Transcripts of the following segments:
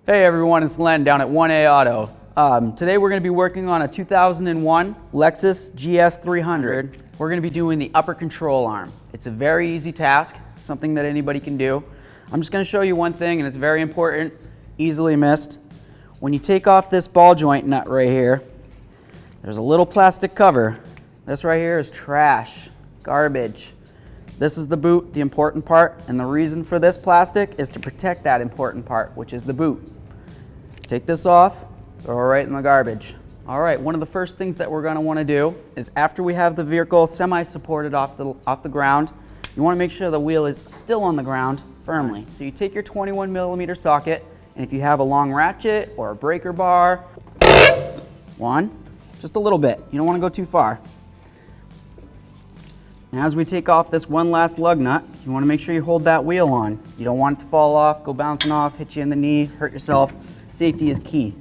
Hey everyone, it's Len down at 1A Auto. Today we're going to be working on a 2001 Lexus GS300. We're going to be doing the upper control arm. It's a very easy task, something that anybody can do. I'm just going to show you one thing, and it's very important, easily missed. When you take off this ball joint nut right here, there's a little plastic cover. This right here is trash, garbage. This is the boot, the important part, and the reason for this plastic is to protect that important part, which is the boot. Take this off, throw it right in the garbage. All right, one of the first things that we're going to want to do is after we have the vehicle semi-supported off the ground, you want to make sure the wheel is still on the ground firmly. So you take your 21mm socket, and if you have a long ratchet or a breaker bar, just a little bit. You don't want to go too far. And as we take off this one last lug nut, you want to make sure you hold that wheel on. You don't want it to fall off, go bouncing off, hit you in the knee, hurt yourself. Safety is key.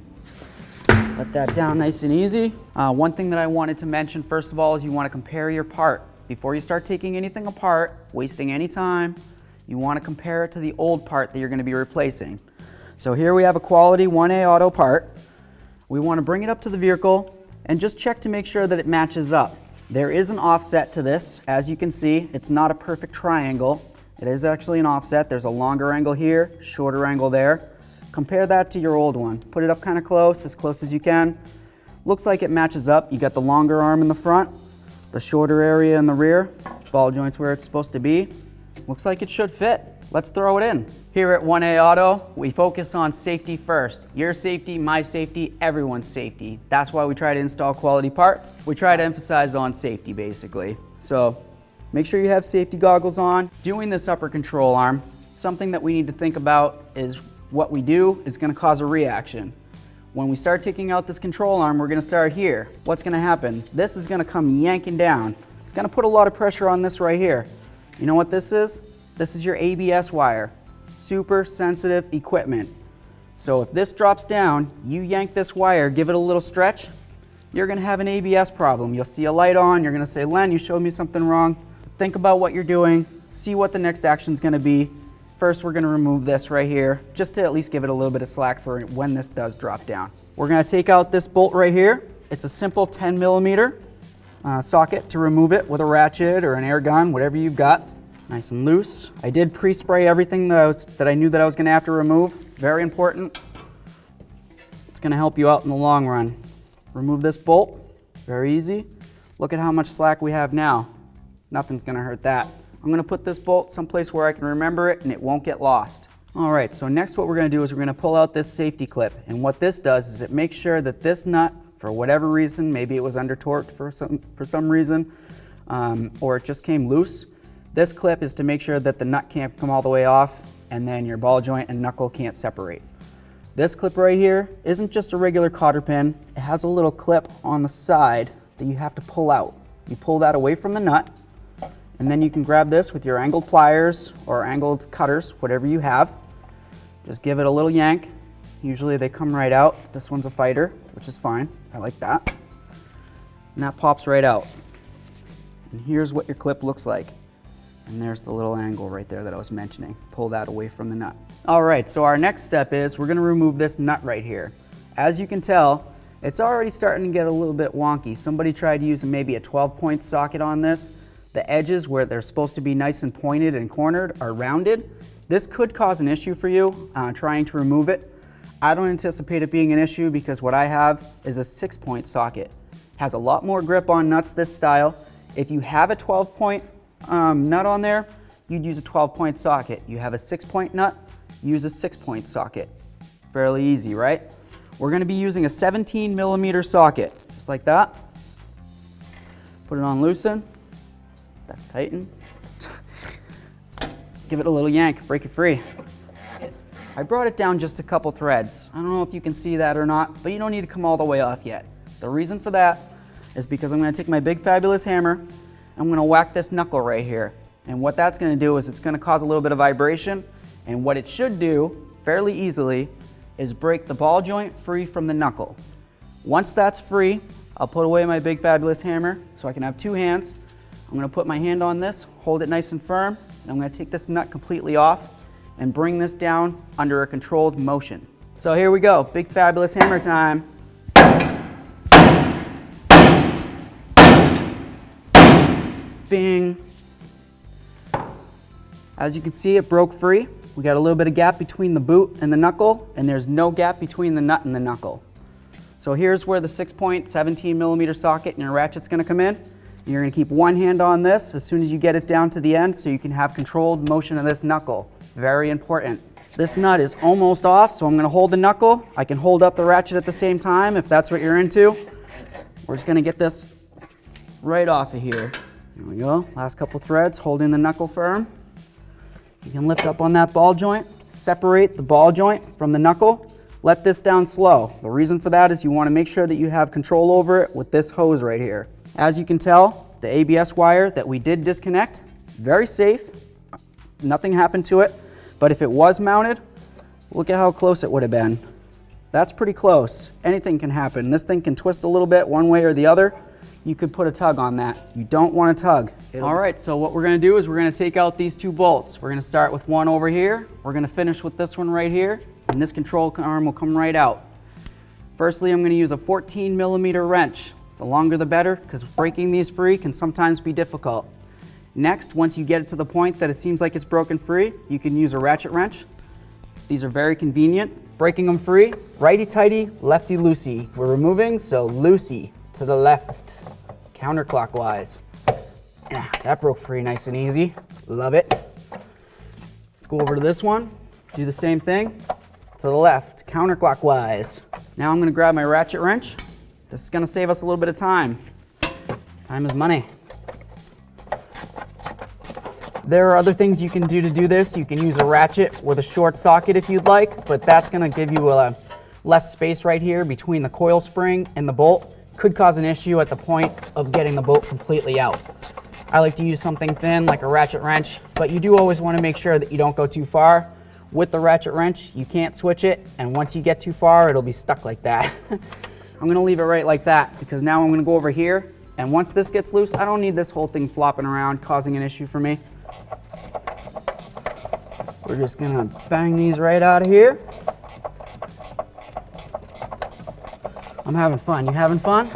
Let that down nice and easy. One thing that I wanted to mention first of all is you want to compare your part. Before you start taking anything apart, wasting any time, you want to compare it to the old part that you're going to be replacing. So here we have a quality 1A Auto part. We want to bring it up to the vehicle and just check to make sure that it matches up. There is an offset to this. As you can see, it's not a perfect triangle. It is actually an offset. There's a longer angle here, shorter angle there. Compare that to your old one. Put it up kind of close as you can. Looks like it matches up. You got the longer arm in the front, the shorter area in the rear, ball joints where it's supposed to be. Looks like it should fit. Let's throw it in. Here at 1A Auto, we focus on safety first. Your safety, my safety, everyone's safety. That's why we try to install quality parts. We try to emphasize on safety basically. So make sure you have safety goggles on. Doing this upper control arm, something that we need to think about is what we do is going to cause a reaction. When we start taking out this control arm, we're going to start here. What's going to happen? This is going to come yanking down. It's going to put a lot of pressure on this right here. You know what this is? This is your ABS wire. Super sensitive equipment. So if this drops down, you yank this wire, give it a little stretch, you're going to have an ABS problem. You'll see a light on, you're going to say, Len, you showed me something wrong. Think about what you're doing, see what the next action is going to be. First, we're going to remove this right here, just to at least give it a little bit of slack for when this does drop down. We're going to take out this bolt right here. It's a simple 10mm socket to remove it with a ratchet or an air gun, whatever you've got. Nice and loose. I did pre-spray everything that I knew that I was going to have to remove. Very important. It's going to help you out in the long run. Remove this bolt. Very easy. Look at how much slack we have now. Nothing's going to hurt that. I'm going to put this bolt someplace where I can remember it and it won't get lost. All right, so next what we're going to do is we're going to pull out this safety clip. And what this does is it makes sure that this nut, for whatever reason, maybe it was under torqued for some reason, or it just came loose. This clip is to make sure that the nut can't come all the way off and then your ball joint and knuckle can't separate. This clip right here isn't just a regular cotter pin. It has a little clip on the side that you have to pull out. You pull that away from the nut, and then you can grab this with your angled pliers or angled cutters, whatever you have. Just give it a little yank. Usually they come right out. This one's a fighter, which is fine. I like that. And that pops right out. And here's what your clip looks like. And there's the little angle right there that I was mentioning. Pull that away from the nut. All right, so our next step is we're gonna remove this nut right here. As you can tell, it's already starting to get a little bit wonky. Somebody tried using maybe a 12-point socket on this. The edges where they're supposed to be nice and pointed and cornered are rounded. This could cause an issue for you trying to remove it. I don't anticipate it being an issue because what I have is a 6-point socket. Has a lot more grip on nuts this style. If you have a 12-point nut on there, you'd use a 12-point socket. You have a 6-point nut, use a 6-point socket. Fairly easy, right? We're going to be using a 17mm socket, just like that. Put it on loosen. That's tighten. Give it a little yank, break it free. I brought it down just a couple threads. I don't know if you can see that or not, but you don't need to come all the way off yet. The reason for that is because I'm going to take my big fabulous hammer. I'm going to whack this knuckle right here. And what that's going to do is it's going to cause a little bit of vibration. And what it should do, fairly easily, is break the ball joint free from the knuckle. Once that's free, I'll put away my big fabulous hammer so I can have two hands. I'm going to put my hand on this, hold it nice and firm, and I'm going to take this nut completely off and bring this down under a controlled motion. So here we go, big fabulous hammer time. Bing. As you can see, it broke free. We got a little bit of gap between the boot and the knuckle, and there's no gap between the nut and the knuckle. So here's where the 6.17 millimeter socket in your ratchet's gonna come in. You're gonna keep one hand on this as soon as you get it down to the end so you can have controlled motion of this knuckle. Very important. This nut is almost off, so I'm gonna hold the knuckle. I can hold up the ratchet at the same time if that's what you're into. We're just gonna get this right off of here. There we go, last couple threads, holding the knuckle firm. You can lift up on that ball joint, separate the ball joint from the knuckle, let this down slow. The reason for that is you wanna make sure that you have control over it with this hose right here. As you can tell, the ABS wire that we did disconnect, very safe, nothing happened to it, but if it was mounted, look at how close it would have been. That's pretty close. Anything can happen. This thing can twist a little bit one way or the other. You could put a tug on that. You don't want to tug. All right, so what we're gonna do is we're gonna take out these two bolts. We're gonna start with one over here. We're gonna finish with this one right here, and this control arm will come right out. Firstly, I'm gonna use a 14 millimeter wrench. The longer the better, because breaking these free can sometimes be difficult. Next, once you get it to the point that it seems like it's broken free, you can use a ratchet wrench. These are very convenient. Breaking them free, righty-tighty, lefty-loosey. We're removing, so loosey to the left, counterclockwise. Yeah, that broke free nice and easy. Love it. Let's go over to this one. Do the same thing to the left, counterclockwise. Now I'm gonna grab my ratchet wrench. This is gonna save us a little bit of time. Time is money. There are other things you can do to do this. You can use a ratchet with a short socket if you'd like, but that's gonna give you less space right here between the coil spring and the bolt. Could cause an issue at the point of getting the bolt completely out. I like to use something thin like a ratchet wrench, but you do always wanna make sure that you don't go too far. With the ratchet wrench, you can't switch it, and once you get too far, it'll be stuck like that. I'm gonna leave it right like that because now I'm gonna go over here, and once this gets loose, I don't need this whole thing flopping around, causing an issue for me. We're just gonna bang these right out of here. I'm having fun. You having fun?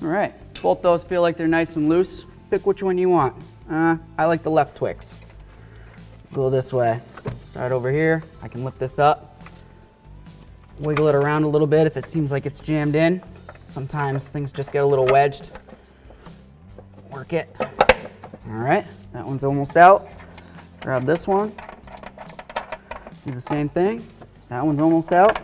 All right, both those feel like they're nice and loose. Pick which one you want. I like the left Twix. Go this way. Start over here. I can lift this up. Wiggle it around a little bit if it seems like it's jammed in. Sometimes things just get a little wedged. Work it. All right, that one's almost out. Grab this one. Do the same thing. That one's almost out.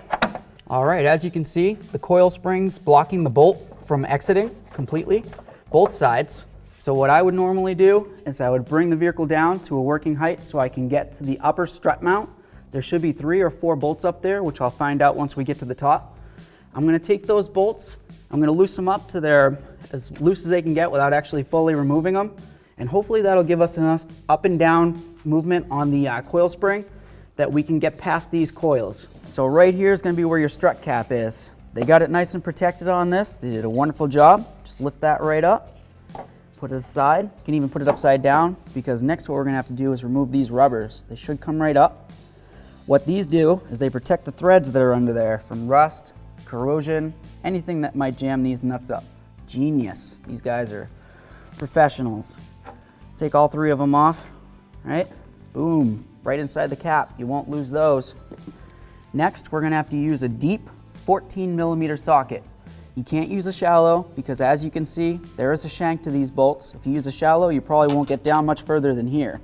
All right, as you can see, the coil spring's blocking the bolt from exiting completely, both sides. So what I would normally do is I would bring the vehicle down to a working height so I can get to the upper strut mount. There should be 3 or 4 bolts up there, which I'll find out once we get to the top. I'm gonna take those bolts, I'm gonna loosen them up to their as loose as they can get without actually fully removing them. And hopefully that'll give us enough up and down movement on the coil spring that we can get past these coils. So right here is gonna be where your strut cap is. They got it nice and protected on this. They did a wonderful job. Just lift that right up. Put it aside. You can even put it upside down because next what we're gonna have to do is remove these rubbers. They should come right up. What these do is they protect the threads that are under there from rust, corrosion, anything that might jam these nuts up. Genius. These guys are professionals. Take all 3 of them off, right? Boom, right inside the cap. You won't lose those. Next, we're gonna have to use a deep 14 millimeter socket. You can't use a shallow because as you can see, there is a shank to these bolts. If you use a shallow, you probably won't get down much further than here.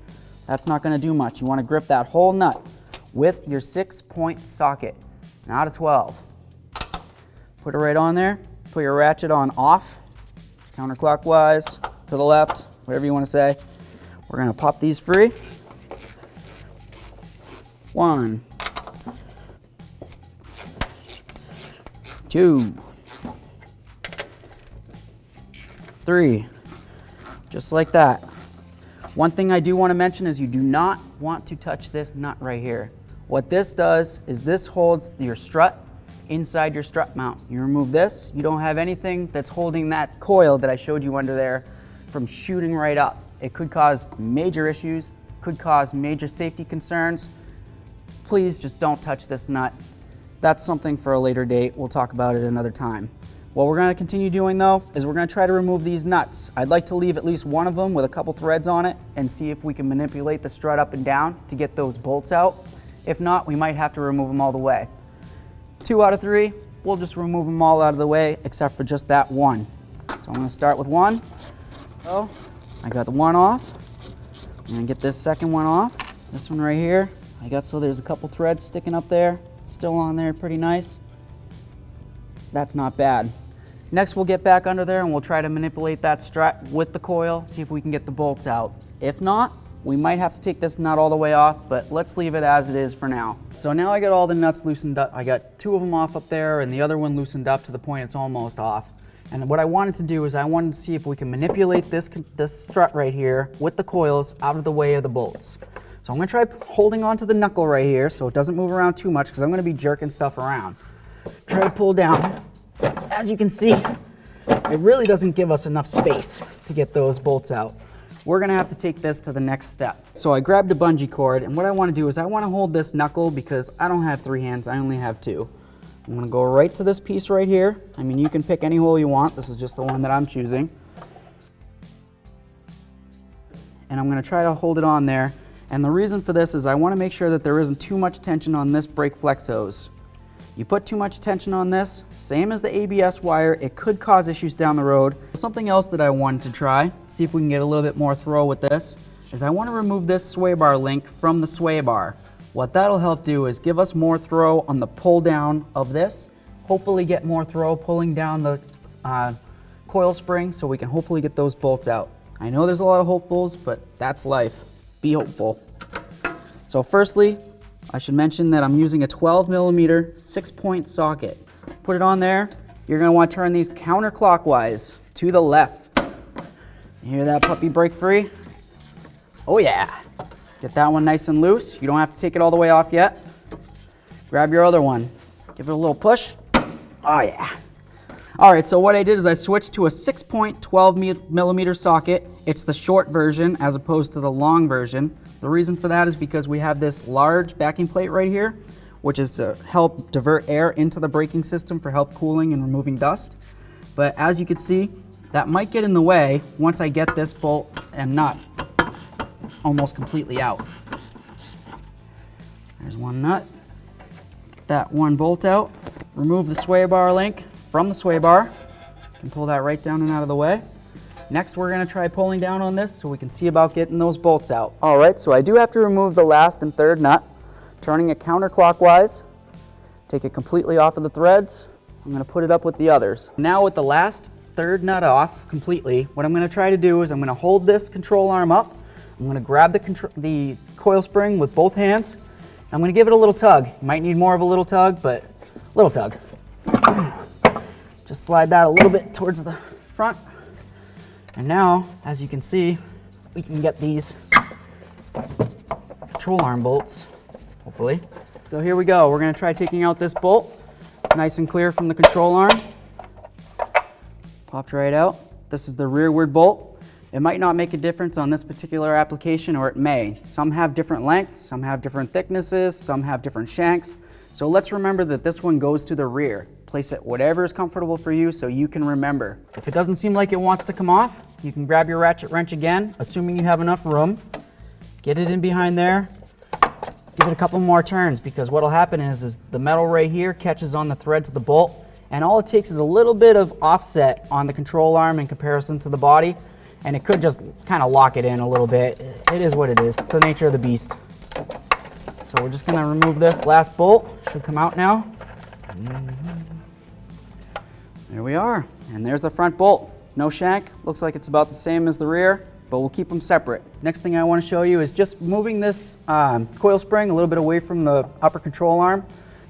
That's not gonna do much. You wanna grip that whole nut with your 6-point socket, not a 12. Put it right on there. Put your ratchet on off, counterclockwise, to the left, whatever you wanna say. We're gonna pop these free. 1, 2, 3, just like that. One thing I do want to mention is you do not want to touch this nut right here. What this does is this holds your strut inside your strut mount. You remove this, you don't have anything that's holding that coil that I showed you under there from shooting right up. It could cause major issues, could cause major safety concerns. Please just don't touch this nut. That's something for a later date. We'll talk about it another time. What we're gonna continue doing though, is we're gonna try to remove these nuts. I'd like to leave at least one of them with a couple threads on it and see if we can manipulate the strut up and down to get those bolts out. If not, we might have to remove them all the way. 2 out of 3, we'll just remove them all out of the way except for just that one. So I'm gonna start with one. So I got the one off. I'm gonna get this second one off. This one right here, so there's a couple threads sticking up there. It's still on there, pretty nice. That's not bad. Next, we'll get back under there and we'll try to manipulate that strut with the coil, see if we can get the bolts out. If not, we might have to take this nut all the way off, but let's leave it as it is for now. So now I got all the nuts loosened up. I got 2 of them off up there and the other one loosened up to the point it's almost off. And what I wanted to do is I wanted to see if we can manipulate this strut right here with the coils out of the way of the bolts. So I'm gonna try holding onto the knuckle right here so it doesn't move around too much because I'm gonna be jerking stuff around. Try to pull down. As you can see, it really doesn't give us enough space to get those bolts out. We're gonna have to take this to the next step. So I grabbed a bungee cord, and what I wanna do is I wanna hold this knuckle because I don't have 3 hands, I only have 2. I'm gonna go right to this piece right here. I mean, you can pick any hole you want. This is just the one that I'm choosing. And I'm gonna try to hold it on there. And the reason for this is I wanna make sure that there isn't too much tension on this brake flex hose. You put too much tension on this, same as the ABS wire, it could cause issues down the road. Something else that I wanted to try, see if we can get a little bit more throw with this, is I want to remove this sway bar link from the sway bar. What that'll help do is give us more throw on the pull down of this, hopefully get more throw pulling down the coil spring so we can hopefully get those bolts out. I know there's a lot of hopefuls, but that's life. Be hopeful. So firstly, I should mention that I'm using a 12mm 6-point socket. Put it on there. You're gonna want to turn these counterclockwise to the left. You hear that puppy break free? Oh yeah. Get that one nice and loose. You don't have to take it all the way off yet. Grab your other one. Give it a little push. Oh yeah. All right, so what I did is I switched to a 6-point 12mm socket. It's the short version as opposed to the long version. The reason for that is because we have this large backing plate right here, which is to help divert air into the braking system for help cooling and removing dust. But as you can see, that might get in the way once I get this bolt and nut almost completely out. There's one nut. Get that one bolt out. Remove the sway bar link from the sway bar. You can pull that right down and out of the way. Next, we're gonna try pulling down on this so we can see about getting those bolts out. All right, so I do have to remove the last and third nut. Turning it counterclockwise, take it completely off of the threads. I'm gonna put it up with the others. Now with the last third nut off completely, what I'm gonna try to do is I'm gonna hold this control arm up. I'm gonna grab the coil spring with both hands. I'm gonna give it a little tug. You might need more of a little tug, but little tug. Just slide that a little bit towards the front. And now, as you can see, we can get these control arm bolts, hopefully. So here we go. We're gonna try taking out this bolt. It's nice and clear from the control arm. Popped right out. This is the rearward bolt. It might not make a difference on this particular application, or it may. Some have different lengths, some have different thicknesses, some have different shanks. So let's remember that this one goes to the rear. Place it whatever is comfortable for you so you can remember. If it doesn't seem like it wants to come off, you can grab your ratchet wrench again, assuming you have enough room. Get it in behind there. Give it a couple more turns because what'll happen is the metal right here catches on the threads of the bolt, and all it takes is a little bit of offset on the control arm in comparison to the body, and it could just kind of lock it in a little bit. It is what it is. It's the nature of the beast. So we're just gonna remove this last bolt. Should come out now. There we are, and there's the front bolt. No shank, looks like it's about the same as the rear, but we'll keep them separate. Next thing I want to show you is just moving this coil spring a little bit away from the upper control arm.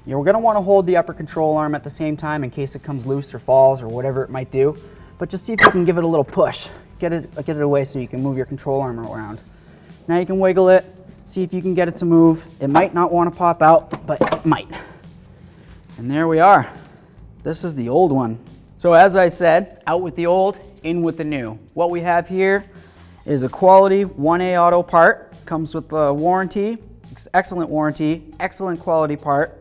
You're going to want to hold the upper control arm at the same time in case it comes loose or falls or whatever it might do, but just see if you can give it a little push. Get it away so you can move your control arm around. Now you can wiggle it, see if you can get it to move. It might not want to pop out, but it might. And there we are. This is the old one. So as I said, out with the old, in with the new. What we have here is a quality 1A auto part. Comes with a warranty, excellent warranty, excellent quality part.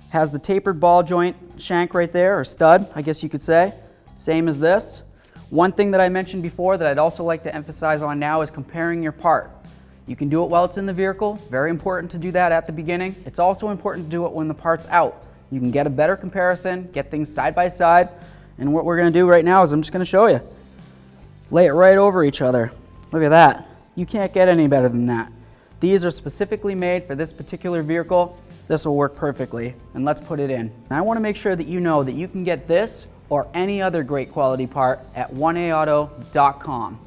Has the tapered ball joint shank right there, or stud, I guess you could say. Same as this. One thing that I mentioned before that I'd also like to emphasize on now is comparing your part. You can do it while it's in the vehicle. Very important to do that at the beginning. It's also important to do it when the part's out. You can get a better comparison, get things side by side. And what we're gonna do right now is I'm just gonna show you. Lay it right over each other. Look at that. You can't get any better than that. These are specifically made for this particular vehicle. This will work perfectly. And let's put it in. And I wanna make sure that you know that you can get this or any other great quality part at 1aauto.com.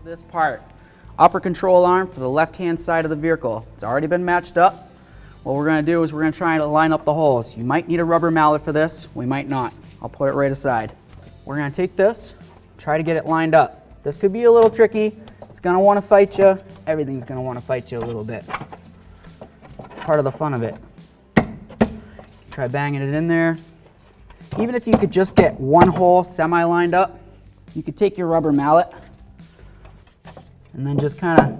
This part, upper control arm for the left-hand side of the vehicle. It's already been matched up. What we're gonna do is we're gonna try to line up the holes. You might need a rubber mallet for this, we might not. I'll put it right aside. We're gonna take this, try to get it lined up. This could be a little tricky. It's gonna wanna fight you. Everything's gonna wanna fight you a little bit. Part of the fun of it. Try banging it in there. Even if you could just get one hole semi-lined up, you could take your rubber mallet and then just kind of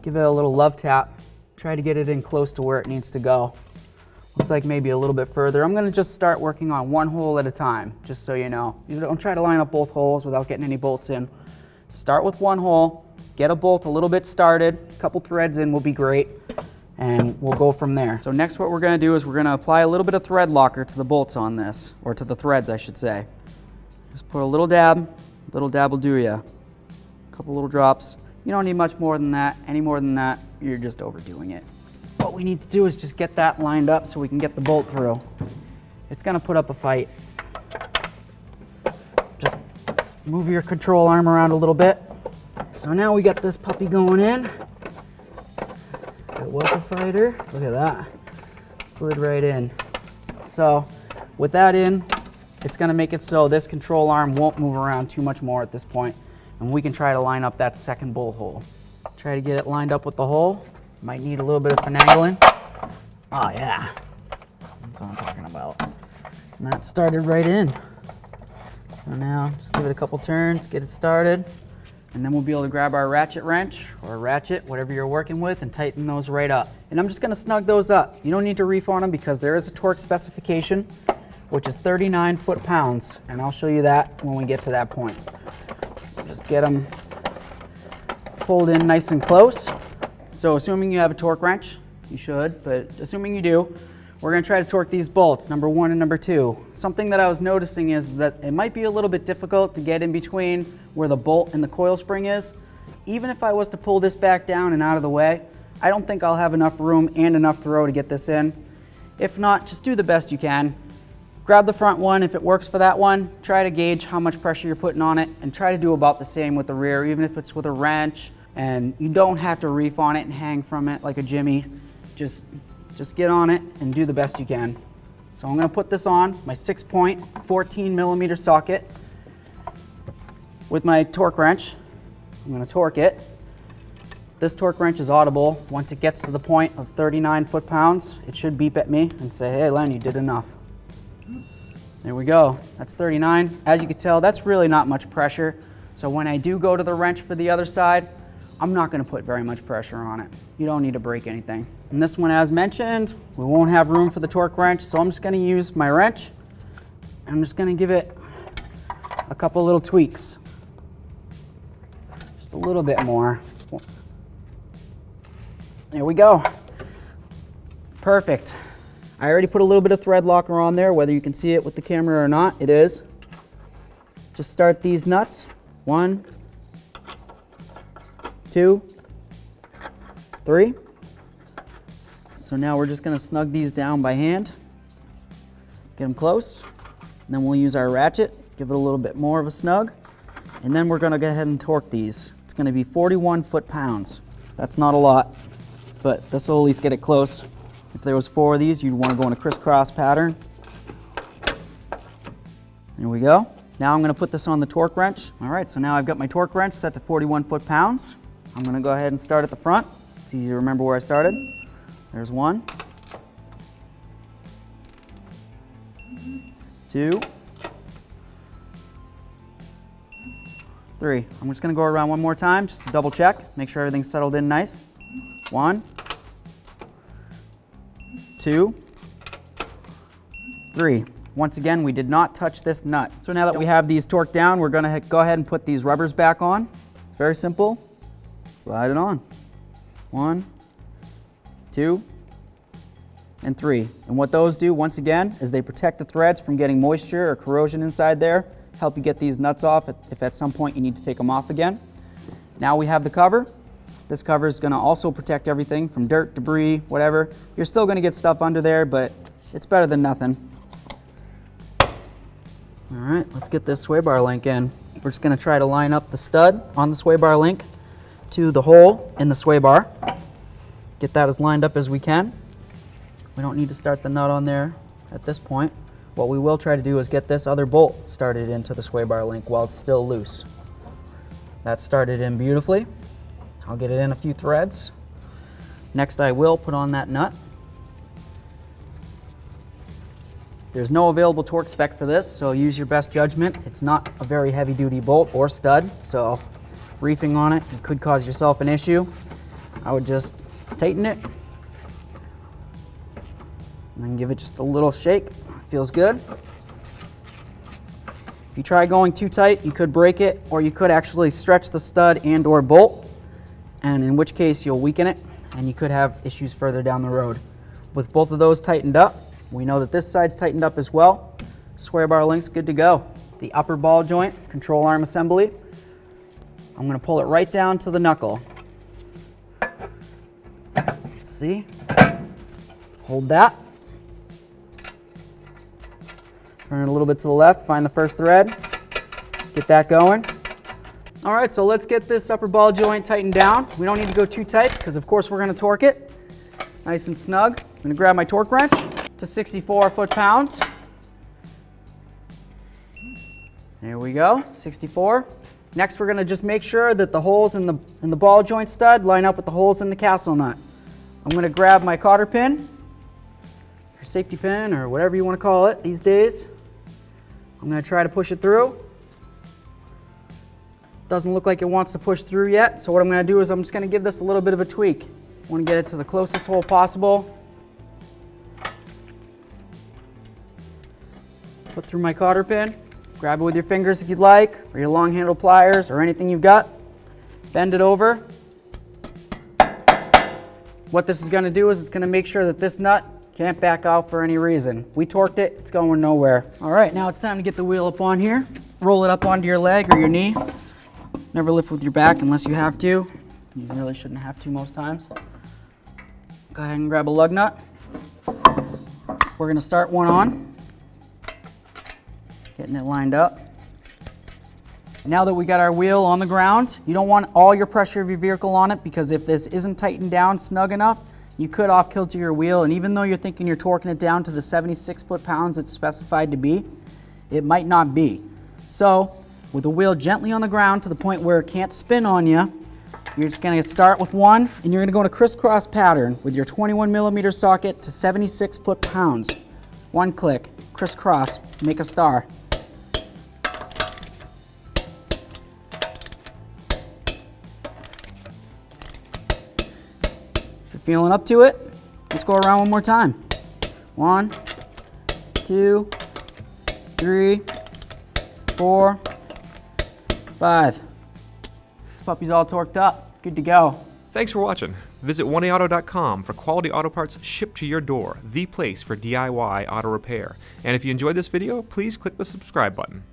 give it a little love tap. Try to get it in close to where it needs to go. Looks like maybe a little bit further. I'm gonna just start working on one hole at a time, just so you know. You don't try to line up both holes without getting any bolts in. Start with one hole, get a bolt a little bit started, a couple threads in will be great, and we'll go from there. So next what we're gonna do is we're gonna apply a little bit of thread locker to the bolts on this, or to the threads I should say. Just put a little dab will do ya. A couple little drops. You don't need much more than that. Any more than that, you're just overdoing it. What we need to do is just get that lined up so we can get the bolt through. It's gonna put up a fight. Just move your control arm around a little bit. So now we got this puppy going in. It was a fighter. Look at that. Slid right in. So with that in, it's gonna make it so this control arm won't move around too much more at this point, and we can try to line up that second bolt hole. Try to get it lined up with the hole. Might need a little bit of finagling. Oh yeah, that's what I'm talking about. And that started right in. So now just give it a couple turns, get it started, and then we'll be able to grab our ratchet wrench or ratchet, whatever you're working with, and tighten those right up. And I'm just gonna snug those up. You don't need to reef on them because there is a torque specification, which is 39 foot-pounds, and I'll show you that when we get to that point. Just get them pulled in nice and close. So assuming you have a torque wrench, you should, but assuming you do, we're gonna try to torque these bolts, number 1 and number 2. Something that I was noticing is that it might be a little bit difficult to get in between where the bolt and the coil spring is. Even if I was to pull this back down and out of the way, I don't think I'll have enough room and enough throw to get this in. If not, just do the best you can. Grab the front one if it works for that one. Try to gauge how much pressure you're putting on it and try to do about the same with the rear, even if it's with a wrench. And you don't have to reef on it and hang from it like a jimmy. Just get on it and do the best you can. So I'm gonna put this on my 6-point 14mm socket with my torque wrench. I'm gonna torque it. This torque wrench is audible. Once it gets to the point of 39 foot-pounds, it should beep at me and say, hey Len, you did enough. There we go, that's 39. As you can tell, that's really not much pressure. So when I do go to the wrench for the other side, I'm not gonna put very much pressure on it. You don't need to break anything. And this one, as mentioned, we won't have room for the torque wrench, so I'm just gonna use my wrench. I'm just gonna give it a couple little tweaks. Just a little bit more. There we go. Perfect. I already put a little bit of thread locker on there, whether you can see it with the camera or not, it is. Just start these nuts. 1, 2, 3. So now we're just gonna snug these down by hand. Get them close. And then we'll use our ratchet, give it a little bit more of a snug. And then we're gonna go ahead and torque these. It's gonna be 41 foot-pounds. That's not a lot, but this will at least get it close. If there was 4 of these, you'd want to go in a crisscross pattern. There we go. Now I'm going to put this on the torque wrench. All right, so now I've got my torque wrench set to 41 foot-pounds. I'm going to go ahead and start at the front. It's easy to remember where I started. There's 1, 2, 3. I'm just going to go around one more time just to double check, make sure everything's settled in nice. 1, 2, 3. Once again, we did not touch this nut. So now that we have these torqued down, we're going to go ahead and put these rubbers back on. It's very simple. Slide it on. 1, 2, and 3. And what those do, once again, is they protect the threads from getting moisture or corrosion inside there, help you get these nuts off if at some point you need to take them off again. Now we have the cover. This cover is going to also protect everything from dirt, debris, whatever. You're still going to get stuff under there, but it's better than nothing. All right, let's get this sway bar link in. We're just going to try to line up the stud on the sway bar link to the hole in the sway bar. Get that as lined up as we can. We don't need to start the nut on there at this point. What we will try to do is get this other bolt started into the sway bar link while it's still loose. That's started in beautifully. I'll get it in a few threads. Next I will put on that nut. There's no available torque spec for this, so use your best judgment. It's not a very heavy duty bolt or stud, so reefing on it could cause yourself an issue. I would just tighten it and then give it just a little shake. It feels good. If you try going too tight, you could break it, or you could actually stretch the stud and or bolt, and in which case you'll weaken it and you could have issues further down the road. With both of those tightened up, we know that this side's tightened up as well. Sway bar link's good to go. The upper ball joint, control arm assembly, I'm going to pull it right down to the knuckle. Let's see. Hold that. Turn it a little bit to the left, find the first thread, get that going. All right, so let's get this upper ball joint tightened down. We don't need to go too tight because of course we're going to torque it nice and snug. I'm going to grab my torque wrench to 64 foot-pounds. There we go, 64. Next we're going to just make sure that the holes in the ball joint stud line up with the holes in the castle nut. I'm going to grab my cotter pin, or safety pin, or whatever you want to call it these days. I'm going to try to push it through. Doesn't look like it wants to push through yet, so what I'm going to do is I'm just going to give this a little bit of a tweak. I want to get it to the closest hole possible. Put through my cotter pin. Grab it with your fingers if you'd like, or your long handle pliers, or anything you've got. Bend it over. What this is going to do is it's going to make sure that this nut can't back out for any reason. We torqued it, it's going nowhere. All right, now it's time to get the wheel up on here. Roll it up onto your leg or your knee. Never lift with your back unless you have to. You really shouldn't have to most times. Go ahead and grab a lug nut. We're going to start one on. Getting it lined up. Now that we got our wheel on the ground, you don't want all your pressure of your vehicle on it, because if this isn't tightened down snug enough, you could off kilter your wheel, and even though you're thinking you're torquing it down to the 76 foot-pounds it's specified to be, it might not be. So with the wheel gently on the ground to the point where it can't spin on you, you're just going to start with one, and you're going to go in a crisscross pattern with your 21mm socket to 76 foot-pounds. One click, crisscross, make a star. If you're feeling up to it, let's go around one more time. 1, 2, 3, 4, 5. This puppy's all torqued up. Good to go. Thanks for watching. Visit 1aauto.com for quality auto parts shipped to your door, the place for DIY auto repair. And if you enjoyed this video, please click the subscribe button.